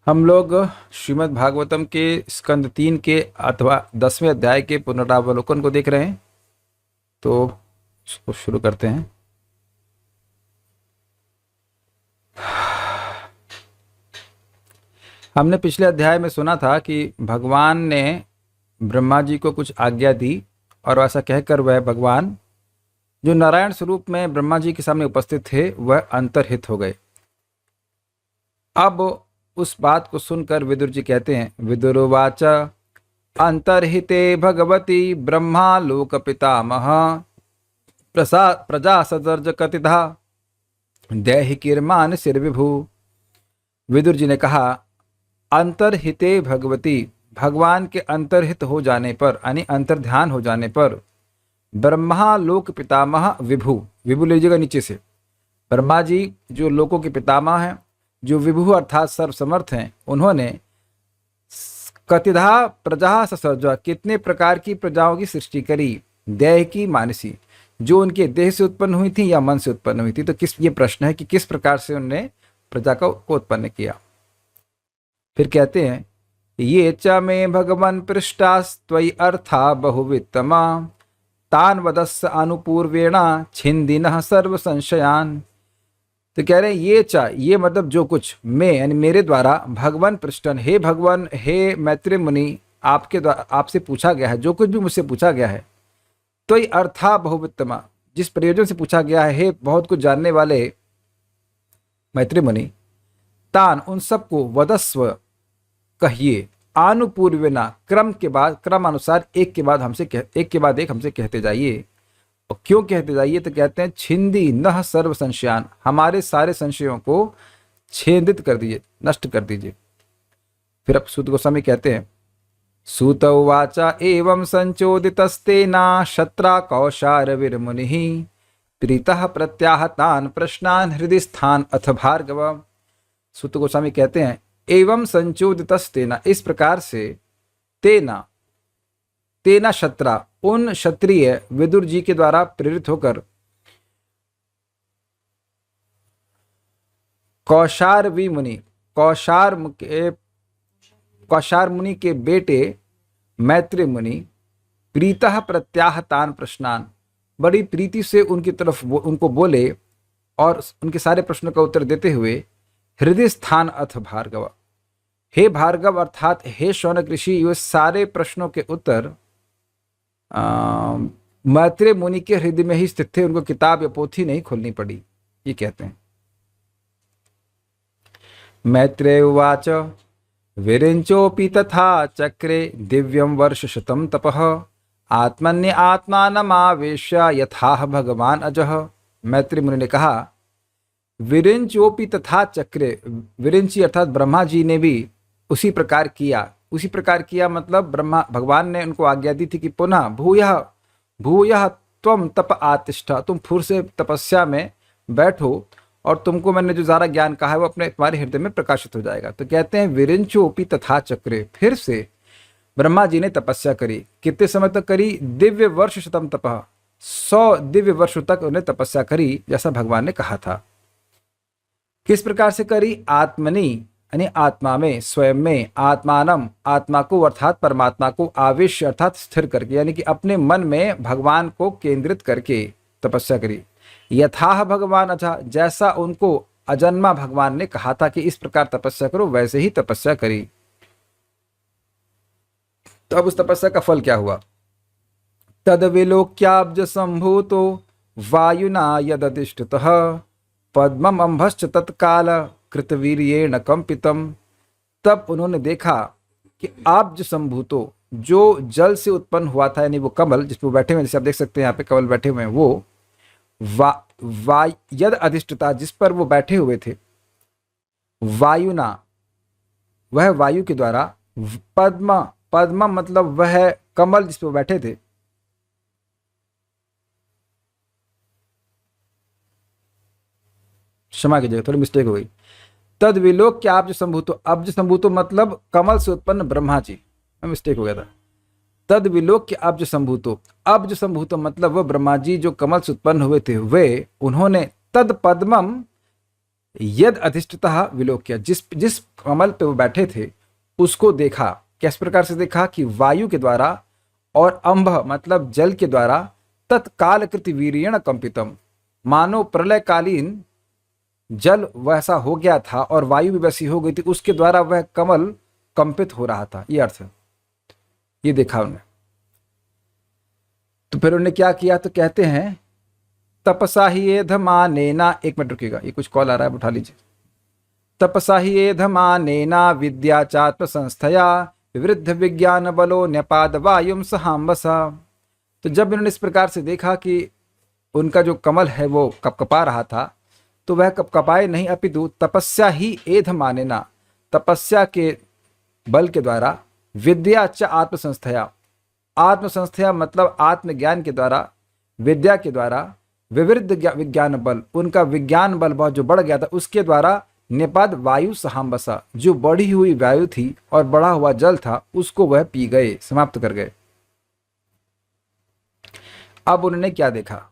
हम लोग श्रीमद् भागवतम के स्कंद 3 के अथवा 10वें अध्याय के पुनरावलोकन को देख रहे हैं। तो इसको शुरू करते हैं। हमने पिछले अध्याय में सुना था कि भगवान ने ब्रह्मा जी को कुछ आज्ञा दी और ऐसा कहकर वह भगवान जो नारायण स्वरूप में ब्रह्मा जी के सामने उपस्थित थे वह अंतर्हित हो गए। अब उस बात को सुनकर विदुर जी कहते हैं, विदुरवाच अंतर्हिते भगवती ब्रह्मा लोक पितामह प्रजा सदर्ज कतिधा देहि किरमान सिर विभु। विदुर जी ने कहा, अंतर्हिते भगवती, भगवान के अंतर्हित हो जाने पर यानी अंतर्ध्यान हो जाने पर ब्रह्मा लोक पितामह विभु, विभु लीजिएगा नीचे से, ब्रह्मा जी जो लोकों के पितामह हैं, जो विभु अर्थात सर्वसमर्थ हैं, उन्होंने कतिधा प्रजा ससर्ज, कितने प्रकार की प्रजाओं की सृष्टि करी, देह की मानसी, जो उनके देह से उत्पन्न हुई थी या मन से उत्पन्न हुई थी। तो ये प्रश्न है कि किस प्रकार से उन्होंने प्रजा को उत्पन्न किया। फिर कहते हैं, ये च मे भगवन् पृष्टास्त्वयि अर्था बहुवित्तमा तान वदस्स अनुपूर्वेणा छिंदिनः सर्व संशयान। तो कह रहे हैं ये मतलब जो कुछ मैं यानी मेरे द्वारा भगवान पृष्ठन, हे भगवान, हे मैत्रेय मुनि, आपके द्वारा आपसे पूछा गया है, जो कुछ भी मुझसे पूछा गया है, तो ये अर्था बहुवित्तमा, जिस प्रयोजन से पूछा गया है, हे बहुत कुछ जानने वाले मैत्रेय मुनि, तान उन सबको वदस्व कहिए, अनुपूर्वेना क्रम के बाद, क्रम अनुसार एक के बाद एक हमसे कहते जाइए। और क्यों कहते जाइए? तो कहते हैं छिंदी नह सर्व संशयान, हमारे सारे संशयों को छेदित कर दीजिए, नष्ट कर दीजिए। फिर अब सूत गोस्वामी कहते हैं, सूत उवाचा एवं संचोदितस्तेना शत्रा कौशारविर मुनिः प्रीतः प्रत्याहतान प्रश्नान हृदय स्थान अथ भार्गव। सूत गोस्वामी कहते हैं, एवं संचोदितस्तेना, इस प्रकार से, तेना शत्रा, उन क्षत्रिय विदुर जी के द्वारा प्रेरित होकर कौशारवी मुनि, कौशार मुनि के बेटे मैत्रेय मुनि प्रीतः प्रत्याहतान प्रश्नान, बड़ी प्रीति से उनकी तरफ उनको बोले और उनके सारे प्रश्नों का उत्तर देते हुए, हृदय स्थान अथ भार्गव, हे भार्गव अर्थात हे शौनक ऋषि, ये सारे प्रश्नों के उत्तर मैत्रेय मुनि के हृदय में ही स्थित थे, उनको किताब या पोथी नहीं खोलनी पड़ी, ये कहते हैं। मैत्रेय उवाच विरिंचोपि तथा चक्रे दिव्यं वर्षशतं तपः आत्मन्य आत्मानमावेश्य यथाह भगवान अजः। मैत्रेय मुनि ने कहा, विरिंचोपि तथा चक्रे, विरिंची अर्थात ब्रह्मा जी ने भी उसी प्रकार किया मतलब ब्रह्मा भगवान ने उनको आज्ञा दी थी कि पुनः भूयः त्वं तप आतिष्ठ, तुम फिर से तपस्या में बैठो और तुमको मैंने जो सारा ज्ञान कहा है वो अपने तुम्हारे हृदय में प्रकाशित हो जाएगा। तो कहते हैं विरिंचोपि तथा चक्रे, फिर से ब्रह्मा जी ने तपस्या करी। कितने समय तक करी? दिव्य वर्ष शतम तपः, 100 दिव्य वर्षों तक उन्हें तपस्या करी, जैसा भगवान ने कहा था। किस प्रकार से करी? आत्मनि यानी आत्मा में, स्वयं में, आत्मानम आत्मा को अर्थात परमात्मा को, आवेश अर्थात स्थिर करके, यानी कि अपने मन में भगवान को केंद्रित करके तपस्या करी। यथाह भगवान अजा, जैसा उनको अजन्मा भगवान ने कहा था कि इस प्रकार तपस्या करो, वैसे ही तपस्या करी। तो अब उस तपस्या का फल क्या हुआ? तद विलोक्याब्ज संभूतो वायुना यदधिष्ठितः पद्मम अंभश्च तत्काल कृतवीर्येण कंपितम। तब उन्होंने देखा कि आब्ज संभूतो, जो जल से उत्पन्न हुआ था, यानी वो कमल जिस पर बैठे हुए, जैसे आप देख सकते हैं यहाँ पे कमल बैठे हुए हैं, वो यद अधिष्ठिता, जिस पर वो बैठे हुए थे, वायुना, वह वायु के द्वारा, पद्म मतलब वह कमल जिस पर बैठे थे, क्षमा कीजिएगा थोड़ी मिस्टेक हो गई, तद विलोक्य अब्ज संभूतो, अब्ज संभूतो मतलब कमल से उत्पन्न ब्रह्मा जी, मिस्टेक हो गया था। तद विलोक्य अब्ज संभूतो, अब्ज संभूतो मतलब वह ब्रह्मा जी जो कमल से उत्पन्न हुए थे, वे उन्होंने तद पद्मम यद अधिष्ठितः विलोक्य, जिस जिस कमल पे वो बैठे थे उसको देखा। किस प्रकार से देखा कि वायु के द्वारा और अंभ मतलब जल के द्वारा, तत्काल कृति वीर्येण कंपितम, मानो प्रलयकालीन जल वैसा हो गया था और वायु भी वैसी हो गई थी, उसके द्वारा वह कमल कंपित हो रहा था। ये अर्थ है, ये देखा उन्होंने। तो फिर उन्होंने क्या किया, तो कहते हैं तपसा ही एधमानेना, एक मिनट रुकिएगा, ये कुछ कॉल आ रहा है, उठा लीजिए। तपसा ही एधमानेना विद्या चात्म संस्थया विवृद्ध विज्ञान बलो न्यपाद वायुम सहाम्बसा। तो जब इन्होंने इस प्रकार से देखा कि उनका जो कमल है वो कपकपा रहा था, तो वह कपकपाए नहीं, अपितु तपस्या ही एध मानेना, तपस्या के बल के द्वारा, विद्या च आत्मसंस्थया, आत्मसंस्थया मतलब आत्मज्ञान के द्वारा, विद्या के द्वारा, विवृद्ध विज्ञान बल, उनका विज्ञान बल बहुत जो बढ़ गया था, उसके द्वारा निपद वायु सहाम्बसा, जो बढ़ी हुई वायु थी और बढ़ा हुआ जल था उसको वह पी गए, समाप्त कर गए। अब उन्होंने क्या देखा,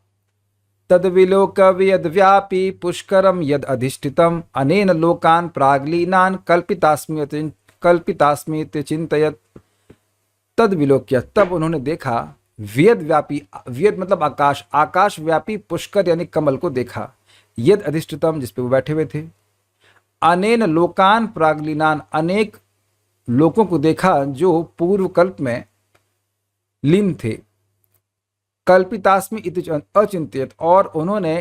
तद विलोक यद व्यापी पुष्करम यद अधिष्ठितम अनेन लोकान प्रागलीनान कल्पितास्मित चिंतयत। तद विलोक्य, तब उन्होंने देखा, व्यद व्यापी, व्यद मतलब आकाश, आकाश व्यापी पुष्कर यानी कमल को देखा, यद अधिष्ठितम जिस पे वो बैठे हुए थे, अनेन लोकान प्रागलीनान अनेक लोगों को देखा जो पूर्व कल्प में लीन थे, कल्पितास्मि इति अचिंतित, और उन्होंने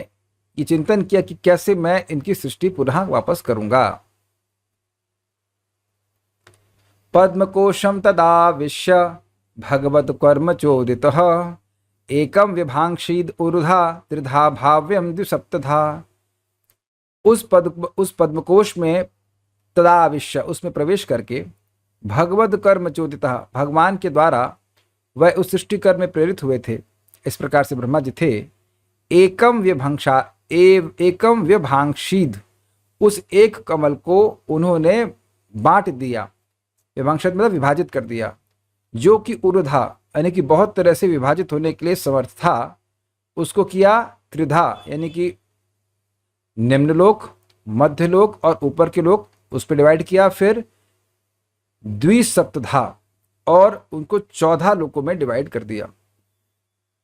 ये चिंतन किया कि कैसे मैं इनकी सृष्टि पुनः वापस करूंगा। पद्मकोशम तदाविश्य भगवत कर्म चोदितः एकम विभांक्षीद उरुधा त्रिधा भाव्यम द्विसप्तधा। उस पद्मकोश में तदाविश्य, उसमें प्रवेश करके, भगवत कर्म चोदितः भगवान के द्वारा वह उस सृष्टि कर्म में प्रेरित हुए थे। इस प्रकार से ब्रह्मा जी थे। एकम व्यभांक्षीद, उस एक कमल को उन्होंने बांट दिया, व्यभांक्षित मतलब विभाजित कर दिया, जो कि उर्धा यानी कि बहुत तरह से विभाजित होने के लिए समर्थ था, उसको किया त्रिधा यानी कि निम्नलोक, मध्यलोक और ऊपर के लोक, उस पर डिवाइड किया, फिर द्विसप्तधा और उनको 14 लोकों में डिवाइड कर दिया।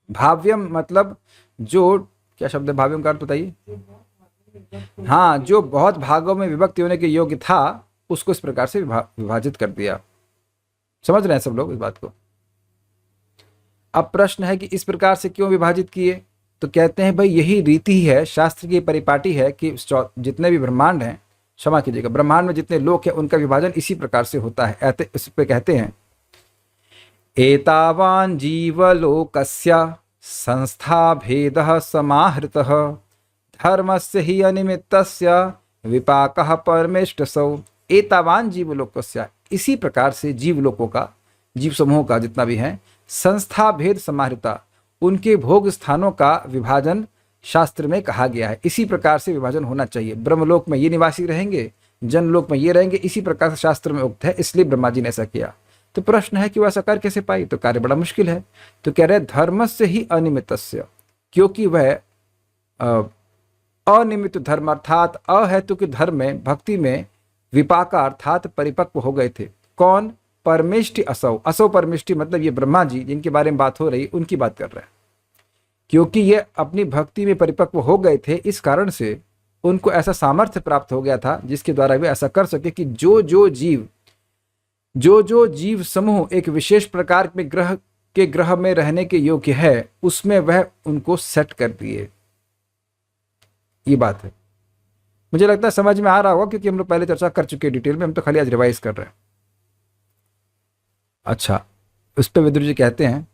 भाव्यम मतलब जो, क्या शब्द है भाव्यम का अर्थ बताइए? हाँ, जो बहुत भागों में विभक्ति होने के योग्य था उसको इस प्रकार से विभाजित कर दिया। समझ रहे हैं सब लोग इस बात को? अब प्रश्न है कि इस प्रकार से क्यों विभाजित किए, तो कहते हैं भाई यही रीति है, शास्त्र की परिपाटी है कि जितने भी ब्रह्मांड हैं, क्षमा कीजिएगा, ब्रह्मांड में जितने लोक हैं उनका विभाजन इसी प्रकार से होता है। इस पे कहते हैं एतावान जीवलोकस्य संस्था भेदः समाहृतः धर्मस्य हि अनिमित्तस्य विपाकः परमेष्टसौ। एतावान जीवलोकस्य, इसी प्रकार से जीवलोकों का, जीव समूह का जितना भी है, संस्था भेद समाहृता, उनके भोग स्थानों का विभाजन शास्त्र में कहा गया है। इसी प्रकार से विभाजन होना चाहिए। ब्रह्मलोक में ये निवासी रहेंगे, जनलोक में ये रहेंगे, इसी प्रकार से शास्त्र में उक्त है, इसलिए ब्रह्मा जी ने ऐसा किया। तो प्रश्न है कि वह ऐसा कर कैसे पाई, तो कार्य बड़ा मुश्किल है। तो कह रहे धर्म से ही अनिमित्तस्य, क्योंकि वह अनिमित्त धर्म अर्थात अहेतुक धर्म में, भक्ति में विपाका अर्थात परिपक्व हो गए थे। कौन? परमेष्टि असौ, असौ परमेष्टि मतलब ये ब्रह्मा जी जिनके बारे में बात हो रही उनकी बात कर रहे हैं। क्योंकि ये अपनी भक्ति में परिपक्व हो गए थे, इस कारण से उनको ऐसा सामर्थ्य प्राप्त हो गया था जिसके द्वारा वे ऐसा कर सके कि जो जो जीव समूह एक विशेष प्रकार में ग्रह में रहने के योग्य है, उसमें वह उनको सेट कर दिए। ये बात है। मुझे लगता है समझ में आ रहा होगा, क्योंकि हम लोग पहले चर्चा कर चुके हैं डिटेल में, हम तो खाली आज रिवाइज कर रहे हैं। अच्छा, उस पर विदुर जी कहते हैं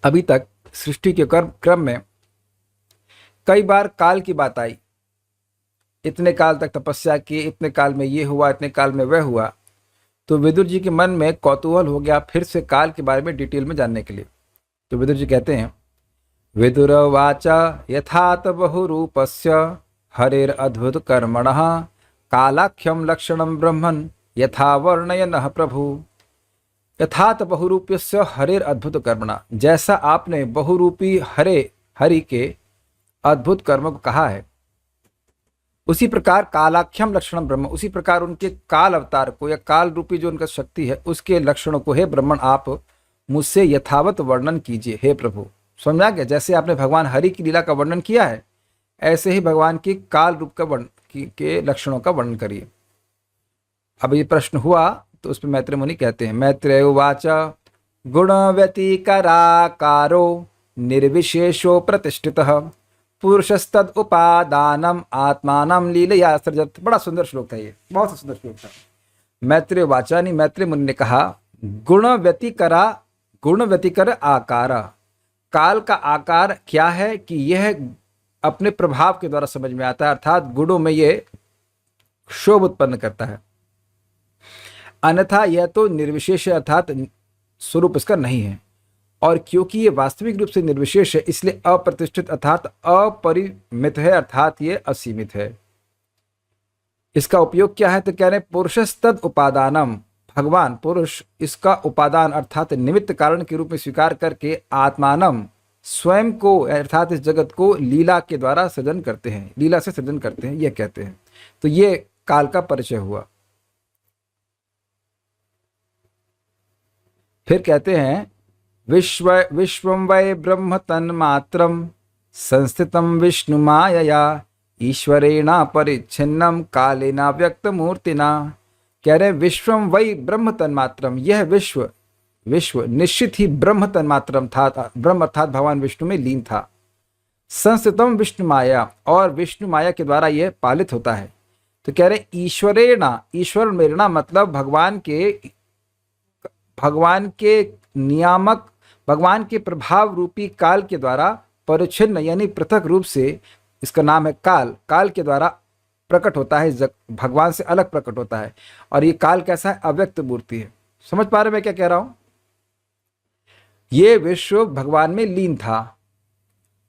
अभी तक सृष्टि के क्रम में कई बार काल की बात आई, इतने काल तक तपस्या की, इतने काल में ये हुआ, इतने काल में वह हुआ। तो विदुर जी के मन में कौतूहल हो गया फिर से काल के बारे में डिटेल में जानने के लिए। तो विदुर जी कहते हैं विदुरवाच यथात बहुरूपस्य हरेर अद्भुत कर्मणः कालाख्यम लक्षणम ब्रह्मन् यथा वर्णयनः प्रभु। यथात बहुरूपस्य हरेर अद्भुत कर्मणा, जैसा आपने बहुरूपी हरि के अद्भुत कर्मों को कहा है। उसी प्रकार कालाख्यम लक्षणम ब्रह्म, उसी प्रकार उनके काल अवतार को या काल रूपी जो उनका शक्ति है उसके लक्षणों को हे ब्रह्मण आप मुझसे यथावत वर्णन कीजिए। हे प्रभु, समझा गया? जैसे आपने भगवान हरि की लीला का वर्णन किया है ऐसे ही भगवान की काल रूप का वर्णन के लक्षणों का वर्णन करिए। अब ये प्रश्न हुआ तो उस पर मैत्रेय मुनि कहते हैं, मैत्रेय उवाच गुण व्यतिकराकारो निर्विशेषो प्रतिष्ठितः पुरुषस्तद उपादानम आत्मानम लीलया सृजत। बड़ा सुंदर श्लोक था, ये बहुत सुंदर श्लोक था। मैत्रेय वाचानी, मैत्रेय मुनि ने कहा गुण व्यतिकर आकार, काल का आकार क्या है कि यह अपने प्रभाव के द्वारा समझ में आता है, अर्थात गुणों में यह शोभ उत्पन्न करता है, अन्यथा यह तो निर्विशेष है अर्थात स्वरूप इसका नहीं है। और क्योंकि ये वास्तविक रूप से निर्विशेष है इसलिए अप्रतिष्ठित अर्थात अपरिमित है, अर्थात ये असीमित है। इसका उपयोग क्या है? तो कह रहे हैं पुरुषस्तद उपादानम, भगवान पुरुष इसका उपादान अर्थात निमित्त कारण के रूप में स्वीकार करके आत्मानम स्वयं को अर्थात इस जगत को लीला के द्वारा सृजन करते हैं, लीला से सृजन करते हैं, यह कहते हैं। तो ये काल का परिचय हुआ। फिर कहते हैं विश्वं वै ब्रह्म तन्मात्रम संस्थितं विष्णु मायया ईश्वरेणा परिच्छिन्नम कालेना व्यक्त मूर्तिना। कह रहे विश्वं वै ब्रह्म तन्मात्रम, यह विश्व निश्चित ही ब्रह्म तन्मात्रम था, ब्रह्म अर्थात भगवान विष्णु में लीन था। संस्थितम विष्णु माया, और विष्णु माया के द्वारा यह पालित होता है। तो कह रहे ईश्वरेणा, ईश्वर मेरणा मतलब भगवान के नियामक, भगवान के प्रभाव रूपी काल के द्वारा परिच्छिन्न यानी पृथक रूप से, इसका नाम है काल, काल के द्वारा प्रकट होता है, भगवान से अलग प्रकट होता है। और ये काल कैसा है? अव्यक्त मूर्ति है। समझ पा रहे मैं क्या कह रहा हूं? ये विश्व भगवान में लीन था,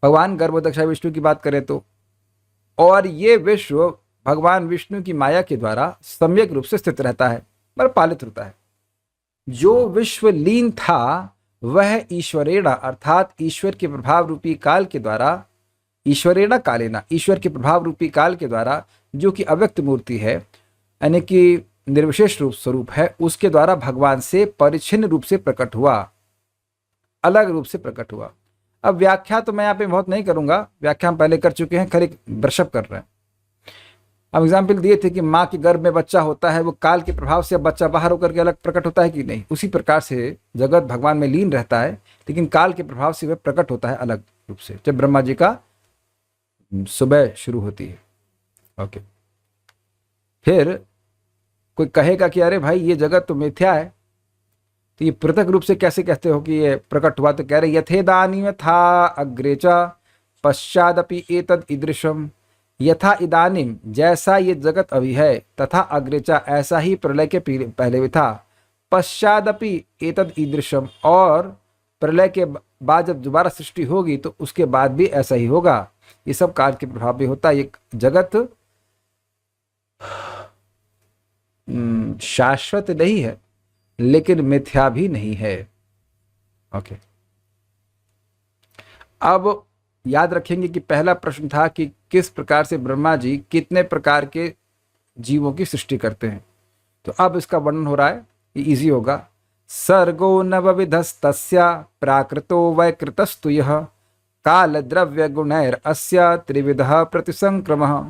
भगवान गर्भोदक्षा विष्णु की बात करें तो, और ये विश्व भगवान विष्णु की माया के द्वारा सम्यक रूप से स्थित रहता है, पर पालित होता है। जो विश्व लीन था वह ईश्वरेणा अर्थात ईश्वर के प्रभाव रूपी काल के द्वारा, ईश्वरेणा कालेना, ईश्वर के प्रभाव रूपी काल के द्वारा जो कि अव्यक्त मूर्ति है यानी कि निर्विशेष रूप स्वरूप है, उसके द्वारा भगवान से परिच्छिन्न रूप से प्रकट हुआ, अलग रूप से प्रकट हुआ। अब व्याख्या तो मैं यहाँ पे बहुत नहीं करूंगा, व्याख्या हम पहले कर चुके हैं, खाली ब्रशअप कर रहे हैं। अब एग्जाम्पल दिए थे कि माँ के गर्भ में बच्चा होता है, वो काल के प्रभाव से अब बच्चा बाहर होकर के अलग प्रकट होता है कि नहीं, उसी प्रकार से जगत भगवान में लीन रहता है लेकिन काल के प्रभाव से वह प्रकट होता है अलग रूप से, जब ब्रह्मा जी का सुबह शुरू होती है। ओके, फिर कोई कहेगा कि अरे भाई ये जगत तो मिथ्या है, तो ये पृथक रूप से कैसे कहते हो कि ये प्रकट हुआ? तो कह रहे यथेदानीम था अग्रे च पश्चादपि एतद ईदृशम, यथा इदानीम जैसा ये जगत अभी है, तथा अग्रेचा ऐसा ही प्रलय के पहले भी था, पश्चादपि एतद ईदृशम और प्रलय के बाद जब दोबारा सृष्टि होगी तो उसके बाद भी ऐसा ही होगा। ये सब काल के प्रभाव भी होता है। ये जगत शाश्वत नहीं है लेकिन मिथ्या भी नहीं है। ओके, अब याद रखेंगे कि पहला प्रश्न था कि किस प्रकार से ब्रह्मा जी कितने प्रकार के जीवों की सृष्टि करते हैं, तो अब इसका वर्णन हो रहा है, ये इजी होगा। सर्गो नवविधस्तस्या प्राकृतो वैकृतस्तु यः काल द्रव्य गुणैर अस्य त्रिविधः प्रतिसंक्रमः।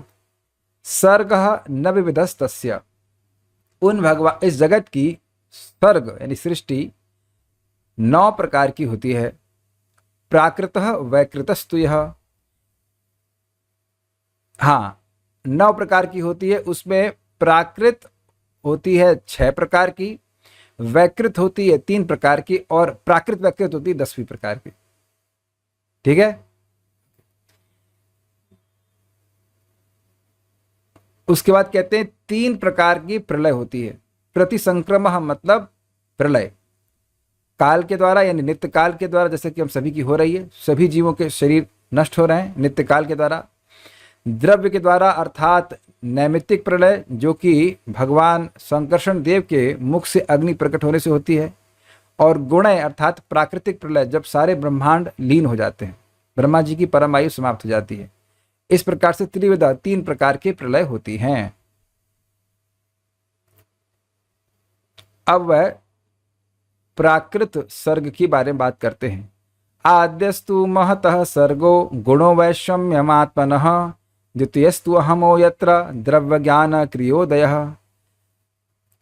सर्गः नवविधस्तस्य, उन भगवान इस जगत की सर्ग यानी सृष्टि 9 प्रकार की होती है। प्राकृतः वैकृतस्तु यः, हाँ 9 प्रकार की होती है, उसमें प्राकृत होती है 6 प्रकार की, वैकृत होती है 3 प्रकार की और प्राकृत वैकृत होती है 10वीं प्रकार की। ठीक है, उसके बाद कहते हैं 3 प्रकार की प्रलय होती है। प्रतिसंक्रमः मतलब प्रलय काल के द्वारा यानी नित्य काल के द्वारा, जैसे कि हम सभी की हो रही है, सभी जीवों के शरीर नष्ट हो रहे हैं नित्य काल के द्वारा। द्रव्य के द्वारा अर्थात नैमित्तिक प्रलय जो कि भगवान संकर्षण देव के मुख से अग्नि प्रकट होने से होती है। और गुणय अर्थात प्राकृतिक प्रलय जब सारे ब्रह्मांड लीन हो जाते हैं, ब्रह्मा जी की परम आयु समाप्त हो जाती है, इस प्रकार से त्रिविधा, 3 प्रकार के प्रलय होती हैं। अब वह प्राकृत सर्ग के बारे में बात करते हैं। आद्यस्तु महतः सर्गो गुणो वैषम्यमात्मनः, द्वितीयस्तु अहमो यत्र द्रव्य ज्ञान क्रियोदयः।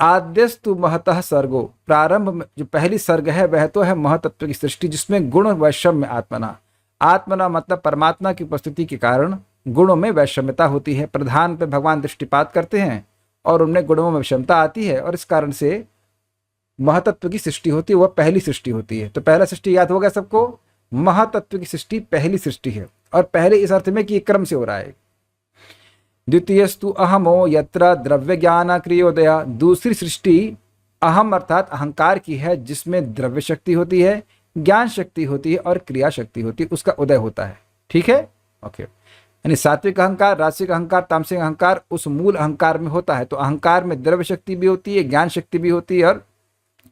आद्यस्तु महतः सर्गो, प्रारंभ में जो पहली सर्ग है वह तो है महतत्व की सृष्टि, जिसमें गुण वैषम्य आत्मना, आत्मना मतलब परमात्मा की उपस्थिति के कारण गुणों में वैषम्यता होती है। प्रधान पे भगवान दृष्टिपात करते हैं और उनमें गुणों में वैषम्यता आती है, और इस कारण से महातत्व की सृष्टि होती है, वह पहली सृष्टि होती है। तो पहला सृष्टि याद होगा सबको, महातत्व की सृष्टि पहली सृष्टि है, और पहले इस अर्थ में कि क्रम से हो रहा है। द्वितीयस्तु अहमो यत्र द्रव्य ज्ञान क्रियोदया, दूसरी सृष्टि अहम अर्थात अहंकार की है, जिसमें द्रव्य शक्ति होती है, ज्ञान शक्ति होती है और क्रिया शक्ति होती है, उसका उदय होता है। ठीक है, ओके। यानी सात्विक अहंकार, राजसिक अहंकार, तामसिक अहंकार उस मूल अहंकार में होता है। तो अहंकार में द्रव्य शक्ति भी होती है, ज्ञान शक्ति भी होती है और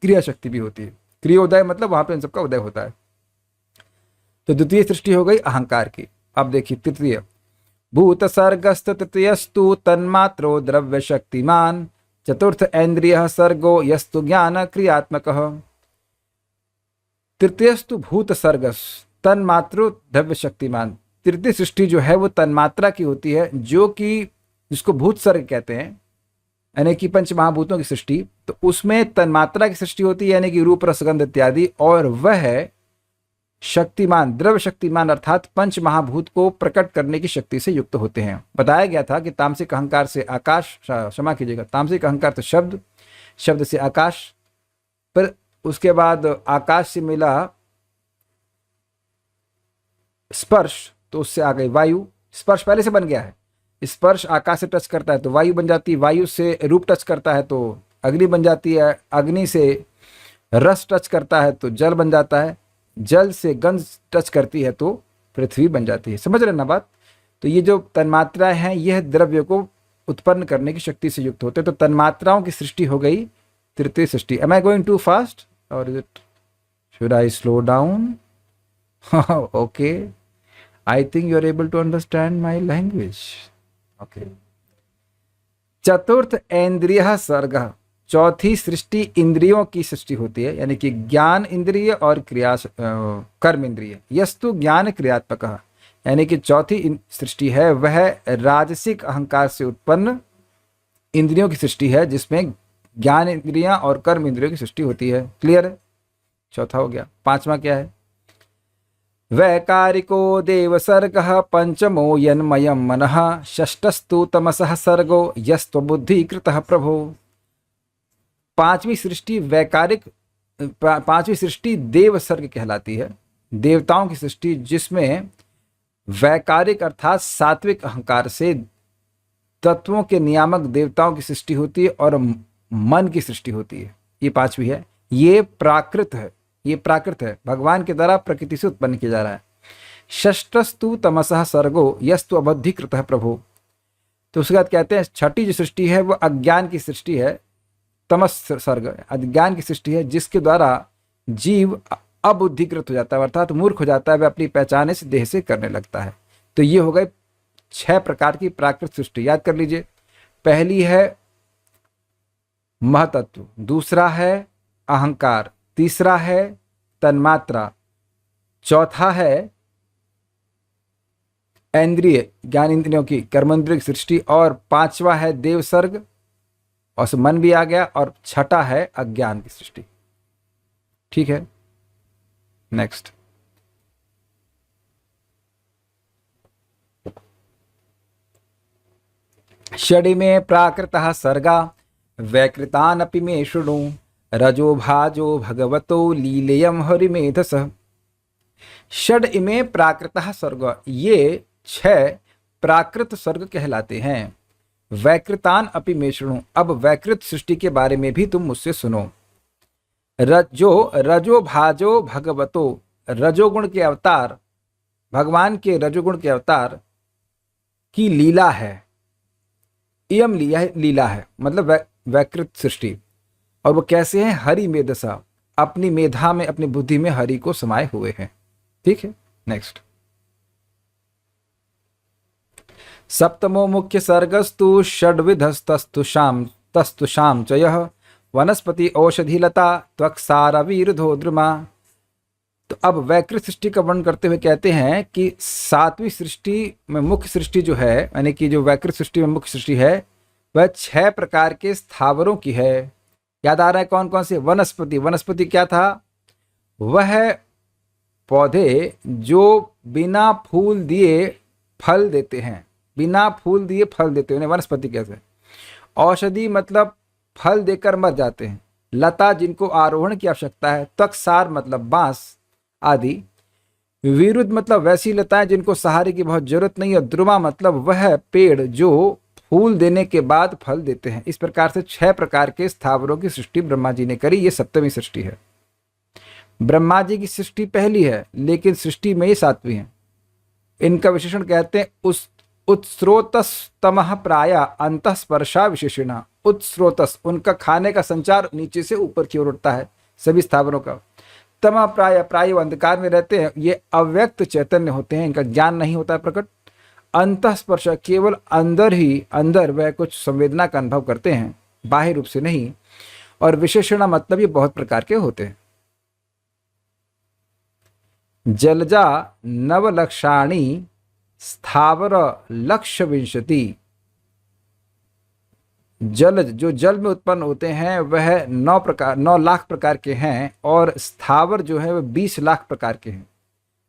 क्रिया शक्ति भी होती है। क्रियोदय मतलब वहां पे इन सबका उदय होता है। तो द्वितीय सृष्टि हो गई अहंकार की। अब देखिए तृतीय, भूत सर्गस्त तृतीयस्तु तन्मात्रो द्रव्य शक्तिमान, चतुर्थ इंद्रिय सर्गो यस्तु ज्ञान क्रियात्मकः। तृतीयस्तु भूत सर्गस तन्मात्रो द्रव्य शक्तिमान, तृतीय सृष्टि जो है वो तन्मात्रा की होती है, जो कि जिसको भूत सर्ग कहते हैं, यानी कि पंच महाभूतों की सृष्टि। तो उसमें तन्मात्रा की सृष्टि होती है, यानी कि रूप रसगंध इत्यादि, और वह शक्तिमान, द्रव्य शक्तिमान अर्थात पंच महाभूत को प्रकट करने की शक्ति से युक्त होते हैं। बताया गया था कि तामसिक अहंकार से आकाश, क्षमा कीजिएगा, तामसिक अहंकार तो शब्द, शब्द से आकाश, पर उसके बाद आकाश से मिला स्पर्श, तो उससे आ गई वायु। स्पर्श पहले से बन गया है, स्पर्श आकाश से टच करता है तो वायु बन जाती है, वायु से रूप टच करता है तो अग्नि बन जाती है, अग्नि से रस टच करता है तो जल बन जाता है, जल से गंध टच करती है तो पृथ्वी बन जाती है। समझ रहे ना बात? तो ये जो तन्मात्राएं हैं यह द्रव्य को उत्पन्न करने की शक्ति से युक्त होते हैं। तो तन्मात्राओं की सृष्टि हो गई तृतीय सृष्टि। Am I going too fast और is it, should I slow down? Okay, I think you are able to understand my language. Okay. चतुर्थ इंद्रिय सर्ग, चौथी सृष्टि इंद्रियों की सृष्टि होती है, यानी कि ज्ञान इंद्रिय और क्रिया कर्म इंद्रिय। यस्तु ज्ञान क्रियात्मक, यानी कि चौथी सृष्टि है वह राजसिक अहंकार से उत्पन्न इंद्रियों की सृष्टि है, जिसमें ज्ञान इंद्रियां और कर्म इंद्रियों की सृष्टि होती है। क्लियर है? चौथा हो गया। पांचवा क्या है? वैकारिको देव सर्ग पंचमो यन्मयं मनः, षष्ठस्तु तमसः सर्गो यस्त्व बुद्धि कृतः प्रभो। पांचवी सृष्टि वैकारिक, पांचवी सृष्टि देव सर्ग कहलाती है, देवताओं की सृष्टि, जिसमें वैकारिक अर्थात सात्विक अहंकार से तत्वों के नियामक देवताओं की सृष्टि होती है और मन की सृष्टि होती है। ये पांचवी है। ये प्राकृत है, ये प्राकृत है, भगवान के द्वारा प्रकृति से उत्पन्न किया जा रहा है। षष्ठस्तु तमसः सर्गो यस्तु अबद्धि कृतः प्रभु। तो उसके बाद कहते हैं छठी जो सृष्टि है वो अज्ञान की सृष्टि है, तमस सर्ग अज्ञान की सृष्टि है, जिसके द्वारा जीव अबुद्धिकृत हो जाता है, अर्थात मूर्ख हो जाता है, वह अपनी पहचान इस देह से करने लगता है। तो ये हो गए 6 प्रकार की प्राकृत सृष्टि। याद कर लीजिए, पहली है महतत्व, दूसरा है अहंकार, तीसरा है तन्मात्रा, चौथा है इंद्रिय, ज्ञान इंद्रियों की कर्मेंद्रिय की सृष्टि, और पांचवा है देव सर्ग, और मन भी आ गया, और छठा है अज्ञान की सृष्टि। ठीक है, नेक्स्ट। षडिमे प्राकृतः सर्गा वैकृतानपि मे शृणु, रजो भाजो भगवतो लीलेयं हरिमेधसः। षड इमे प्राकृतः सर्ग, ये 6 प्राकृत सर्ग कहलाते हैं। वैकृतान अपि मे शृणु, अब वैकृत सृष्टि के बारे में भी तुम मुझसे सुनो। रजो भाजो भगवतो, रजोगुण के अवतार, भगवान के रजोगुण के अवतार की लीला है। इयम लीला है मतलब वैकृत सृष्टि। और वो कैसे हैं? हरि मेधसा, अपनी मेधा में, अपनी बुद्धि में हरि को समाये हुए हैं। ठीक है, नेक्स्ट। सप्तमो मुख्य सर्गस्तु षड्विधस्तस्तुषाम तस्तुषाम च यः वनस्पति औषधिलता त्वक्सारवीरुधो द्रुमा। तो अब वैकृत सृष्टि का वर्णन करते हुए कहते हैं कि सातवीं सृष्टि में मुख्य सृष्टि जो है, यानी कि जो वैकृत सृष्टि में मुख्य सृष्टि है, वह 6 प्रकार के स्थावरों की है। याद आ रहा है कौन कौन से? वनस्पति। वनस्पति क्या था? वह पौधे जो बिना फूल दिए फल देते हैं, बिना फूल दिए फल देते हैं, उन्हें वनस्पति कहते हैं। औषधि मतलब फल देकर मर जाते हैं। लता जिनको आरोहण की आवश्यकता है। तकसार मतलब बांस आदि। विरुद्ध मतलब वैसी लताएं जिनको सहारे की बहुत जरूरत नहीं है। द्रुमा मतलब वह पेड़ जो फूल देने के बाद फल देते हैं। इस प्रकार से 6 प्रकार के स्थावरों की सृष्टि ब्रह्मा जी ने करी। ये 7वीं सृष्टि है। ब्रह्मा जी की सृष्टि पहली है, लेकिन सृष्टि में ये 7वीं है। इनका विशेषण कहते हैं उस उत्स्रोतस्तमः प्राय अंतःस्पर्शा विशेषण। उत्स्रोतस उनका खाने का संचार नीचे से ऊपर की ओर उठता है सभी स्थावरों का। तमः प्राय, प्राय अंधकार में रहते हैं। ये अव्यक्त चैतन्य होते हैं, इनका ज्ञान नहीं होता है प्रकट। अंतःस्पर्श केवल अंदर ही अंदर वह कुछ संवेदना का अनुभव करते हैं, बाह्य रूप से नहीं। और विशेषण मतलब ये बहुत प्रकार के होते हैं। जलजा नवलक्षाणी स्थावर लक्ष्य विंशति। जलज जो जल में उत्पन्न होते हैं वह 9 लाख प्रकार के हैं, और स्थावर जो है वह 20 लाख प्रकार के हैं।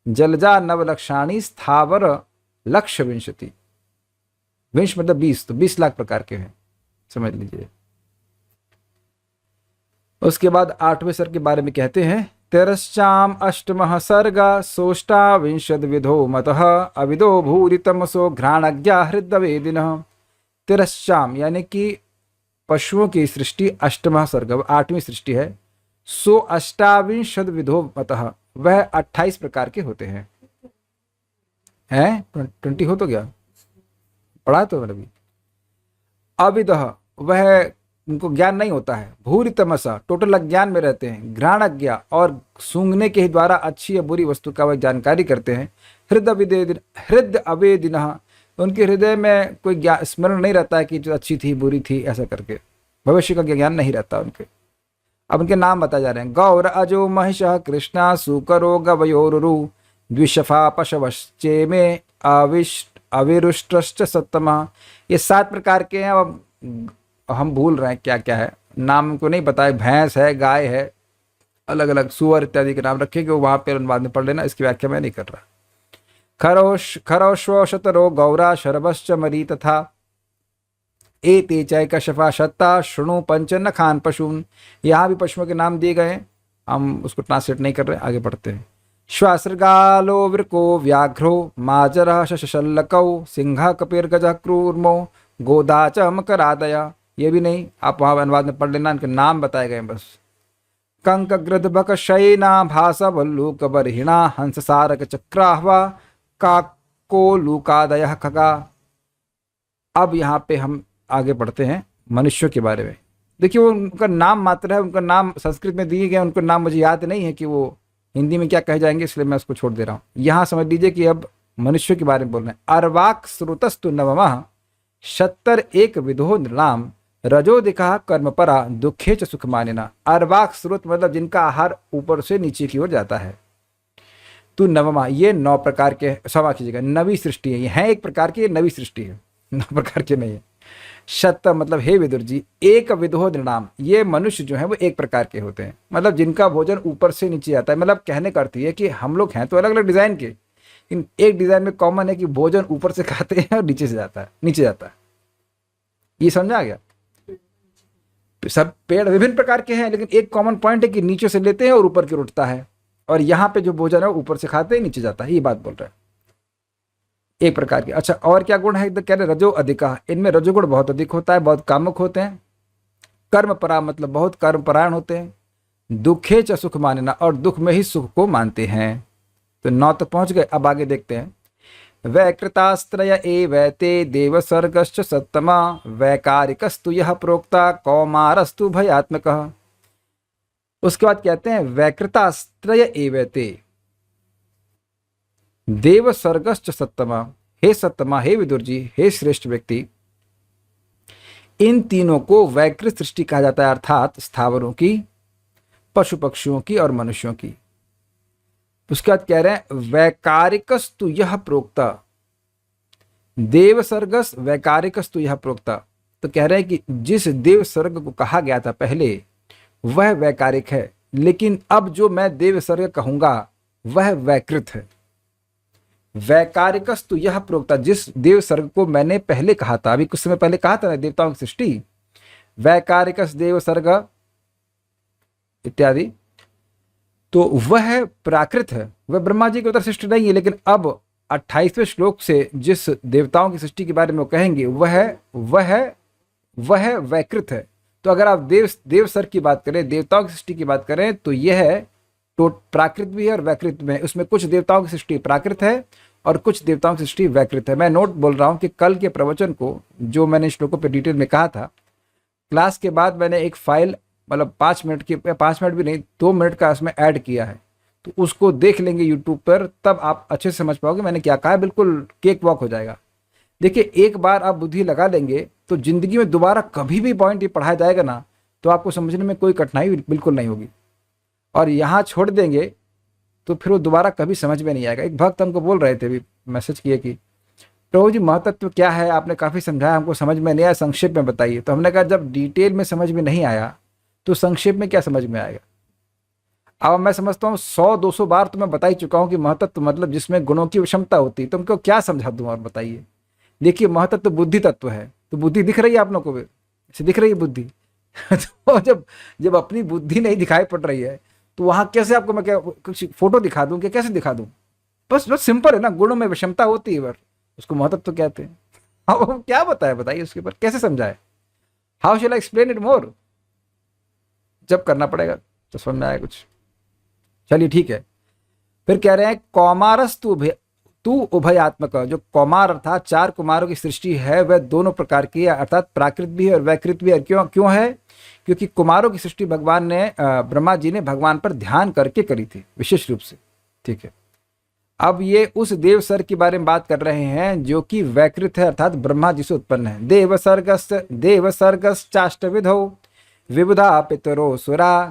जलजा नवलक्षाणी स्थावर लक्ष्य विंशति। विंश मतलब 20, तो 20 लाख प्रकार के हैं, समझ लीजिए। उसके बाद 8वें सर्ग के बारे में कहते हैं। तेरश्चाम अष्टमः सर्गा सोष्टाविंशद विधो मतः अविदो भूरि तमसो घ्राणज्ञा हृदवेदिनः। तेरश्चाम यानी कि पशुओं की सृष्टि अष्टमः सर्ग 8वीं सृष्टि है। सो अष्टाविंशद विधो मतः वह 28 प्रकार के होते हैं। 20 हो तो गया, पढ़ा तो मैंने भी। अविदः वह उनको ज्ञान नहीं होता है। भूरि तमसा टोटल अज्ञान में रहते हैं। घ्राणज्ञा और सूंघने के द्वारा अच्छी या बुरी वस्तु का वह जानकारी करते हैं। हृदय अवेदिनः उनके हृदय में कोई स्मरण नहीं रहता है कि जो अच्छी थी बुरी थी, ऐसा करके भविष्य का ज्ञान नहीं रहता उनके। अब उनके नाम बताए जा रहे हैं। गौर अजो महिषः कृष्णा सुकरो गवयोरुरु द्विशफा पशवश्चे में अविरुष्टश्च सत्तमः। ये 7 प्रकार के हैं। अब हम भूल रहे हैं क्या क्या है, नाम को नहीं बताए। भैंस है, गाय है, अलग अलग सुअर इत्यादि के नाम रखेंगे, वहां पर बाद में पढ़ लेना, इसकी व्याख्या मैं नहीं कर रहा। खरोश्व शतरो गौरा शरभश्च मरी तथा एते चैकशफा शत्ता शृणु पंच नखान पशून। यहाँ भी पशुओं के नाम दिए गए, हम उसको ट्रांसलेट नहीं कर रहे, आगे बढ़ते हैं। श्वासृगालो वृको व्याघ्रो माजरः शशल्लकौ सिंह कपिर्गजः क्रूर्मो गोदा च मकरादया। ये भी नहीं, आप वहाँ अनुवाद में पढ़ लेना, इनके नाम बताए गए बस। कंक गृधबक शयना भासा वल्लूक बर्हिणा हंस सारक चक्राहवा काको लूकादय खगा। अब यहाँ पे हम आगे बढ़ते हैं मनुष्यों के बारे में। देखिए वो उनका नाम मात्र है, उनका नाम संस्कृत में दिए गए, उनका नाम मुझे याद नहीं है कि वो हिंदी में क्या कहे जाएंगे, इसलिए मैं उसको छोड़ दे रहा हूँ। यहाँ समझ लीजिए कि अब मनुष्यों के बारे में बोल रहे हैं। अर्वाक श्रुतस्तु नवमः 71 विधो नृणाम रजो दिखा कर्मपरा दुखे च सुख मानिना। अर्वाक श्रुत मतलब जिनका आहार ऊपर से नीचे की ओर जाता है। तू नवमा, ये 9 प्रकार के, क्षमा कीजिएगा 9वीं सृष्टि है। ये है 1 प्रकार की, ये 9वीं सृष्टि है, 9 प्रकार के नहीं है। शत मतलब हे विदुर जी, 1 विधो नृणाम, ये मनुष्य जो है वो 1 प्रकार के होते हैं, मतलब जिनका भोजन ऊपर से नीचे जाता है। मतलब कहने का अर्थ है कि हम लोग हैं तो अलग अलग डिजाइन के, इन एक डिजाइन में कॉमन है कि भोजन ऊपर से खाते हैं और नीचे से जाता है, नीचे जाता है। ये समझा गया? सब पेड़ विभिन्न प्रकार के हैं, लेकिन एक कॉमन पॉइंट है कि नीचे से लेते हैं और ऊपर की ओर उठता है। और यहाँ पे जो भोजन है ऊपर से खाते हैं, नीचे जाता है, ये बात बोल रहे हैं। 1 प्रकार के। अच्छा, और क्या गुण है? कह रहे रजो अधिका, इनमें रजोगुण बहुत अधिक होता है, बहुत कामुक होते हैं। कर्मपरा मतलब बहुत कर्मपरायण होते हैं। दुखे च सुख मानना, और दुख में ही सुख को मानते हैं। तो 9 तक पहुंच गए। अब आगे देखते हैं। वैकृतास्त्रय एवैते देवसर्गश्च सत्तमा वैकारिकस्तु यह प्रोक्ता कौमारस्तु भयात्मकः। उसके बाद कहते हैं वैकृतास्त्रय एवैते देवसर्गश्च सत्तमा, हे सत्तमा, हे विदुर जी, हे श्रेष्ठ व्यक्ति, इन तीनों को वैकृत सृष्टि कहा जाता है, अर्थात स्थावरों की, पशु पक्षियों की और मनुष्यों की। उसके बाद कह रहे हैं वैकारिकस्तु यह प्रोक्ता, देव सर्गस वैकारिकस्तु यह प्रोक्ता। तो कह रहे हैं कि जिस देव सर्ग को कहा गया था पहले वह वैकारिक है, लेकिन अब जो मैं देव सर्ग कहूंगा वह वैकृत है। वैकारिकस्तु यह प्रोक्ता, जिस देव सर्ग को मैंने पहले कहा था, अभी कुछ समय पहले कहा था ना, देवताओं की सृष्टि, वैकारिकस देव सर्ग इत्यादि, तो वह प्राकृत है, वह ब्रह्मा जी की उत्तर सृष्टि नहीं है। लेकिन अब 28वें श्लोक से जिस देवताओं की सृष्टि के बारे में वो कहेंगे वह वैकृत है। तो अगर आप देव सर्ग की बात करें, देवताओं की सृष्टि की बात करें, तो यह तो प्राकृत भी है और वैकृत में। उसमें कुछ देवताओं की सृष्टि प्राकृत है और कुछ देवताओं की सृष्टि वैकृत है। मैं नोट बोल रहा हूँ कि कल के प्रवचन को जो मैंने श्लोकों पर डिटेल में कहा था, क्लास के बाद मैंने एक फाइल, मतलब 5 मिनट भी नहीं, 2 मिनट का उसमें ऐड किया है, तो उसको देख लेंगे यूट्यूब पर, तब आप अच्छे से समझ पाओगे मैंने क्या कहा है। बिल्कुल केक वॉक हो जाएगा। देखिए, एक बार आप बुद्धि लगा लेंगे तो जिंदगी में दोबारा कभी भी पॉइंट ये पढ़ाया जाएगा ना, तो आपको समझने में कोई कठिनाई बिल्कुल नहीं होगी। और यहाँ छोड़ देंगे तो फिर वो दोबारा कभी समझ में नहीं आएगा। एक भक्त हमको बोल रहे थे, अभी मैसेज किए कि प्रभु जी महतत्व क्या है, आपने काफ़ी समझाया, हमको समझ में नहीं आया, संक्षेप में बताइए। तो हमने कहा जब डिटेल में समझ में नहीं आया तो संक्षेप में क्या समझ में आएगा। अब मैं समझता हूँ 100-200 बार तो मैं बता ही चुका हूँ कि महतत्व मतलब जिसमें गुणों की विषमता होती है। तुमको क्या समझा दूँ और बताइए। देखिए, महतत्व बुद्धि तत्व है, तो बुद्धि दिख रही है आप लोगों को, ऐसे दिख रही है बुद्धि तो जब अपनी बुद्धि नहीं दिखाई पड़ रही है तो वहाँ कैसे आपको मैं क्या कुछ फोटो दिखा दूँ, क्या कैसे दिखा दूँ। बस सिंपल है ना, गुणों में विषमता होती है, बस उसको महतत्व कहते हैं। अब क्या बताए, बताइए उसके ऊपर कैसे समझाए। How shell I explain it more, जब करना पड़ेगा तो समझ में आया कुछ। चलिए ठीक है। फिर कह रहे हैं कौमारस तू उभयात्मक, जो कौमार अर्थात 4 कुमारों की सृष्टि है वह दोनों प्रकार की है, अर्थात प्राकृत भी है और वैकृत भी है। क्यों है? क्योंकि कुमारों की सृष्टि भगवान ने ब्रह्मा जी ने भगवान पर ध्यान करके करी थी विशेष रूप से। ठीक है, अब ये उस देव सर्ग के बारे में बात कर रहे हैं जो कि वैकृत है, अर्थात ब्रह्मा जी से उत्पन्न है। देव सर्गस चाष्टविधौ विबुधा पितरो सुरा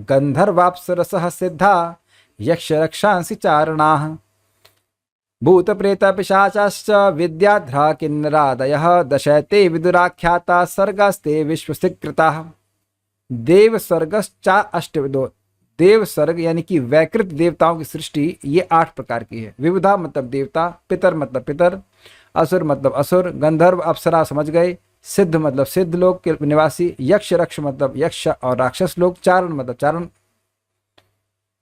गंधर्वाप्सरसः सिद्धा यक्ष रक्षांसि चारणाः भूत प्रेत पिशाचाश्च विद्याध्रा किन्नरादयः दशैते विदुराख्याता सर्गास्ते विश्वसिकृताः। देव सर्गश्चा अष्टविदो, देव सर्ग यानी कि वैकृत देवताओं की सृष्टि ये 8 प्रकार की है। विबुधा मतलब देवता, पितर मतलब पितर, असुर मतलब असुर, गंधर्व अप्सरा समझ गए, सिद्ध मतलब सिद्ध लोक के निवासी, यक्ष रक्ष मतलब यक्ष और राक्षस लोग, चारण मतलब चारण,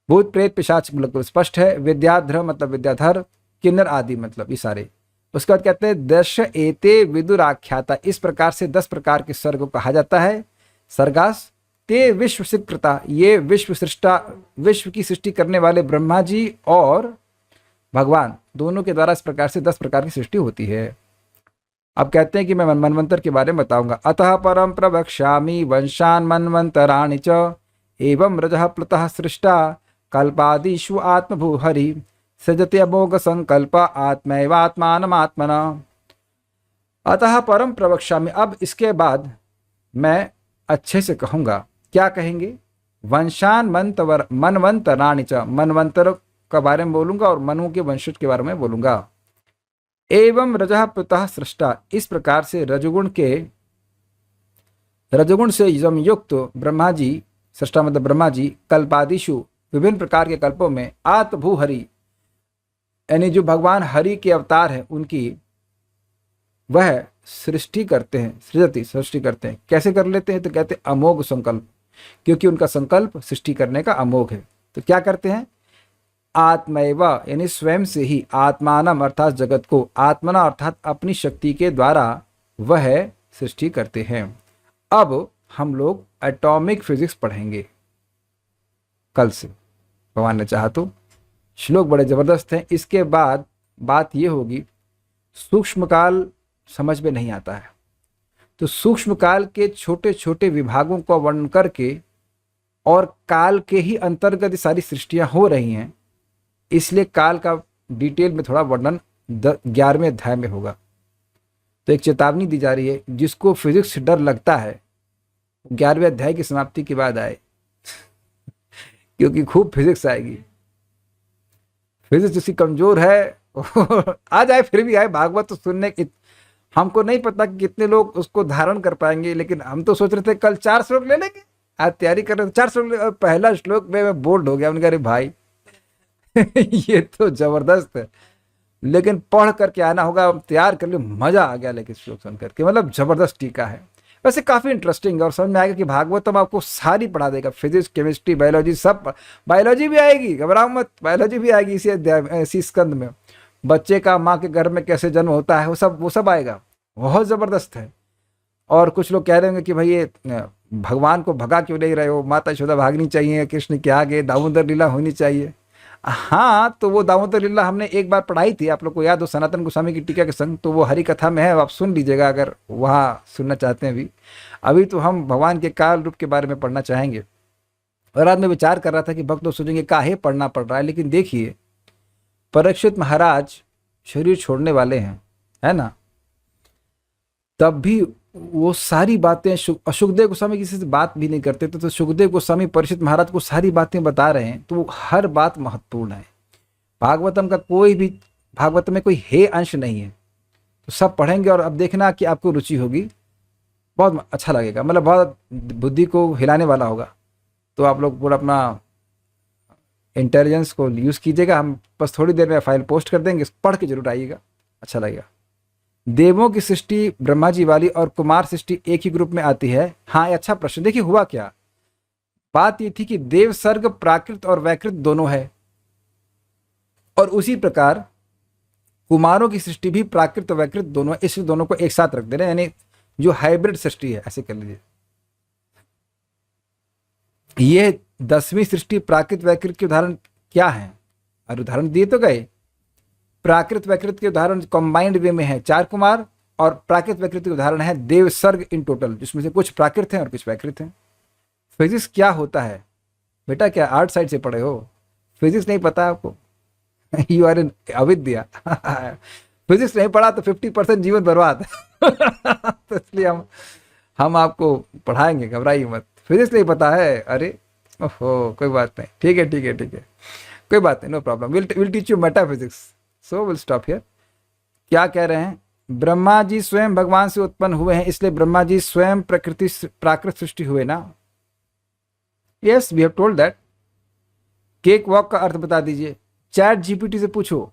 भूत प्रेत पिशाच बिल्कुल स्पष्ट है, विद्याधर मतलब विद्याधर, किन्नर आदि मतलब ये सारे। उसके बाद कहते हैं दश एते विदुराख्याता, इस प्रकार से 10 प्रकार के सर्ग को कहा जाता है। सर्गास ते विश्व स्वीकृता, ये विश्व की सृष्टि करने वाले ब्रह्मा जी और भगवान दोनों के द्वारा इस प्रकार से 10 प्रकार की सृष्टि होती है। अब कहते हैं कि मैं मनवंतर के बारे में बताऊंगा। अतः परम प्रवक्ष्यामि वंशान मनवंतराणि च एवं रजः प्लुतः सृष्टा कल्पादिषु आत्मभूहरि सृजति अमोघ संकल्प आत्मैवात्मानमात्मना। अतः परम प्रवक्ष्यामि, अब इसके बाद मैं अच्छे से कहूंगा। क्या कहेंगे? वंशान मनवंतराणि च, मनवंतर के बारे में बोलूंगा और मनु के वंशज के बारे में बोलूंगा। एवं रजः प्लुतः सृष्टा, इस प्रकार से रजगुण से युक्त ब्रह्मा जी, सृष्टा मतलब ब्रह्मा जी, कल्पादिषु विभिन्न प्रकार के कल्पों में, आत्मभूहरि यानी जो भगवान हरि के अवतार हैं उनकी वह सृष्टि करते हैं, सृष्टि करते हैं। कैसे कर लेते हैं? तो कहते हैं अमोघ संकल्प, क्योंकि उनका संकल्प सृष्टि करने का अमोघ है। तो क्या करते हैं? आत्मैव यानी स्वयं से ही, आत्मानम अर्थात जगत को, आत्मना अर्थात अपनी शक्ति के द्वारा वह सृष्टि करते हैं। अब हम लोग एटॉमिक फिजिक्स पढ़ेंगे कल से, भगवान ने चाहा तो। श्लोक बड़े जबरदस्त हैं। इसके बाद बात यह होगी, सूक्ष्म काल समझ में नहीं आता है, तो सूक्ष्म काल के छोटे छोटे विभागों का वर्णन करके, और काल के ही अंतर्गत सारी सृष्टियां हो रही हैं, इसलिए काल का डिटेल में थोड़ा वर्णन 11वें अध्याय में होगा। तो एक चेतावनी दी जा रही है, जिसको फिजिक्स से डर लगता है 11वें अध्याय की समाप्ति के बाद आए क्योंकि खूब फिजिक्स आएगी। फिजिक्स जिसकी कमजोर है आ जाए, फिर भी आए। भागवत तो सुनने हमको नहीं पता कि कितने लोग उसको धारण कर पाएंगे, लेकिन हम तो सोच रहे थे कल 4 श्लोक ले लेंगे। आज तैयारी कर रहे थे 4 श्लोक, पहला श्लोक में मैं बोल्ड हो गया। उनका अरे भाई ये तो जबरदस्त है, लेकिन पढ़ करके आना होगा, तैयार कर लियो। मजा आ गया लेकिन श्लोक सुन करके, मतलब जबरदस्त टीका है। वैसे काफी इंटरेस्टिंग है और समझ में आएगा कि भागवतम आपको सारी पढ़ा देगा, फिजिक्स, केमिस्ट्री, बायोलॉजी सब। बायोलॉजी भी आएगी, घबराओ मत, बायोलॉजी भी आएगी इसी अध्याय, इसी स्कंद में। बच्चे का माँ के गर्भ में कैसे जन्म होता है वो सब आएगा। बहुत जबरदस्त है। और कुछ लोग कह रहे होंगे कि भाई ये भगवान को भगा क्यों नहीं रहे हो, माता यशोदा भागनी चाहिए कृष्ण के आगे, दामोदर लीला होनी चाहिए। हाँ, तो वो दामोदर लीला हमने एक बार पढ़ाई थी, आप लोग को याद हो, सनातन गोस्वामी की टीका के संग। तो वो हरि कथा में है, आप सुन लीजिएगा अगर वहाँ सुनना चाहते हैं। अभी तो हम भगवान के काल रूप के बारे में पढ़ना चाहेंगे। और आज मैं विचार कर रहा था कि भक्त लोग सोचेंगे काहे पढ़ना पड़ रहा है, लेकिन देखिए परीक्षित महाराज शरीर छोड़ने वाले हैं, है ना, तब भी वो सारी बातें सुखदेव गोस्वामी किसी से बात भी नहीं करते थे, तो सुखदेव गोस्वामी परीक्षित महाराज को सारी बातें बता रहे हैं। तो वो हर बात महत्वपूर्ण है। भागवतम का कोई भी, भागवतम में कोई हे अंश नहीं है। तो सब पढ़ेंगे और अब देखना कि आपको रुचि होगी, बहुत अच्छा लगेगा, मतलब बहुत बुद्धि को हिलाने वाला होगा। तो आप लोग पूरा अपना इंटेलिजेंस को यूज़ कीजिएगा। हम बस थोड़ी देर में फाइल पोस्ट कर देंगे, पढ़ के जरूर आइएगा, अच्छा लगेगा। देवों की सृष्टि ब्रह्मा जी वाली और कुमार सृष्टि एक ही ग्रुप में आती है। हाँ, ये अच्छा प्रश्न। देखिए हुआ क्या, बात ये थी कि देव सर्ग प्राकृत और वैकृत दोनों है, और उसी प्रकार कुमारों की सृष्टि भी प्राकृत और वैकृत दोनों है। इस दोनों को एक साथ रख दे रहे हैं, यानी जो हाइब्रिड सृष्टि है, ऐसे कर लीजिए। ये 10वीं सृष्टि प्राकृत वैकृत के उदाहरण क्या है, और उदाहरण दिए तो गए। प्राकृत वैकृत के उदाहरण कंबाइंड वे में है 4 कुमार, और प्राकृत वैकृत के उदाहरण है देव सर्ग इन टोटल, जिसमें से कुछ प्राकृत हैं और कुछ वैकृत हैं। फिजिक्स क्या होता है बेटा, क्या आर्ट साइड से पढ़े हो, फिजिक्स नहीं पता आपको यू आर इन अविद्या फिजिक्स नहीं पढ़ा तो 50% जीवन बर्बाद तो इसलिए हम आपको पढ़ाएंगे, घबराइए मत। फिजिक्स नहीं पता है, अरे ओहो कोई बात नहीं, ठीक है ठीक है ठीक है, कोई बात नहीं, no problem, will teach you metaphysics, so will stop here. क्या कह रहे हैं, ब्रह्मा जी स्वयं भगवान से उत्पन्न हुए हैं, इसलिए ब्रह्मा जी स्वयं प्राकृत सृष्टि हुए ना। Yes, we have told that. Cake walk का अर्थ बता दीजिए, चैट जीपीटी से पूछो,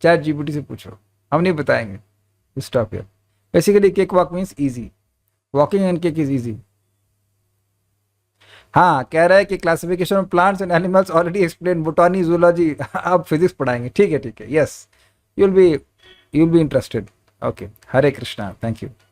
चैट जीपीटी से पूछो, हम नहीं बताएंगे, stop here. Basically cake walk means easy, walking and cake is easy. हाँ, कह रहा है कि classification of plants and animals already explain, botany, zoology, अब फिजिक्स पढ़ाएंगे, ठीक है ठीक है, yes, you will be interested. Okay, Hare Krishna, thank you.